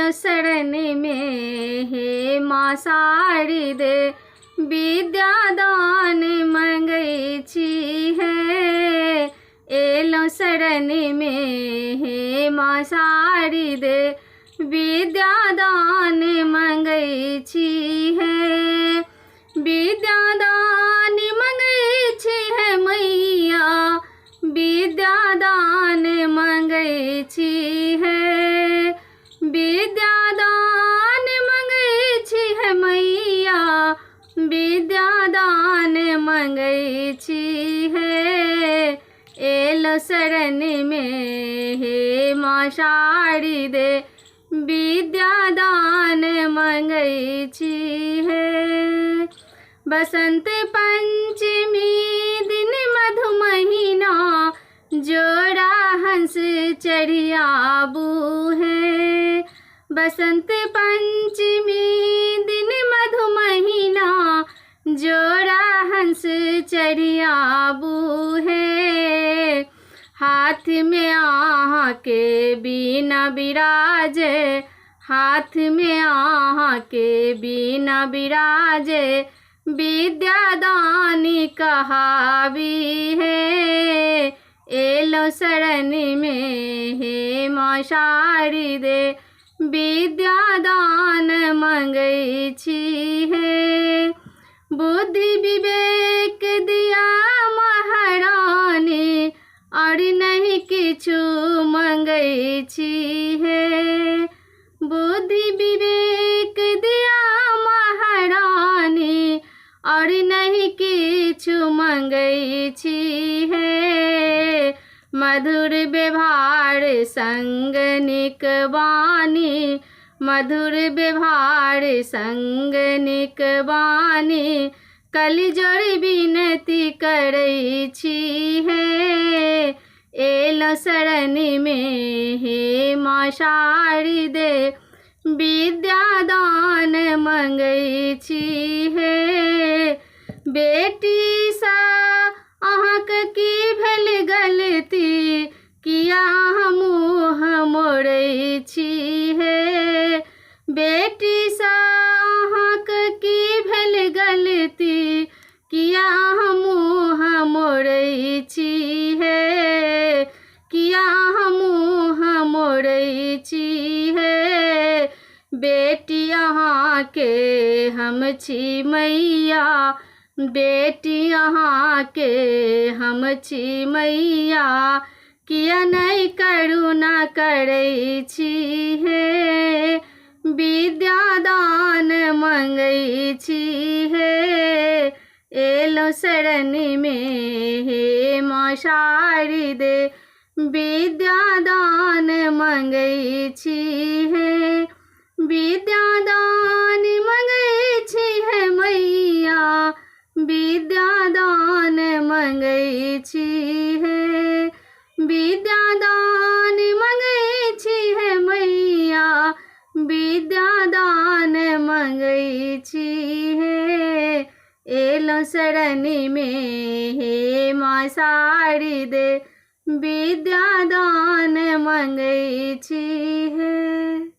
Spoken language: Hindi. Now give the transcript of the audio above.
एलो शरण में हे माँ साड़ी दे, विद्या दान मंगै छी है। एलो शरण में हे माँ साड़ी दे, विद्या दान मंगै छी है। विद्या दान मंगै छी है मैया, विद्या दान मंगै छी है। विद्या दान मंगै छी है मैया, विद्या दान मंगै छी है। एलो शरण में हे माँ साड़ी दे, विद्या दान मंगै छी है। बसंत पंचमी दिन मधु महीना, जोड़ा हंस चढ़ियाबू है। बसंत पंचमी दिन मधु महीना, जोड़ा हंस चढ़ियाबू है। हाथ में आहाँ के बीना बिराजे, हाथ में आहाँ के बीना बिराजे, विद्या दानी कहावी है। एलो शरण में हे माँ साड़ी दे, विद्या दान मंगै छी है। बुद्धि विवेक दिया महारानी, और नहीं किछु मंगै छी है। बुद्धि विवेक दिया महारानी, और नहीं किछु मंगै छी है। मधुर व्यवहार संग निक वाणी, मधुर व्यवहार संग निक वाणी, कलिजोड़ विनती करै छी है। एलो शरण में हे माँ साड़ी दे, विद्या दान मंगै छी है। बेटी सा अहाँक की भेल गलती, किया अहाँ मुँह मोड़ै छी है। बेटी सा अहाँक की भेल गलती, किया अहाँ मुँह मोड़ै छी है। किया अहाँ मुँह मोड़ै छी है। बेटी अहाँ के हम छी मैया, बेटी अहाँ के हम छी मैया, किया नहीं करुणा करै छी है। विद्या दान मंगै छी है। एलो शरण में हे माँ साड़ी दे, विद्या दान मंगै छी है। विद्या दान मंगै छी है मैया, विद्या दान मंगै छी है। विद्या दान मंगै छी है मैया, विद्या दान मंगै छी है। एलो शरण में हे माँ साड़ी दे, विद्या दान मंगै छी है।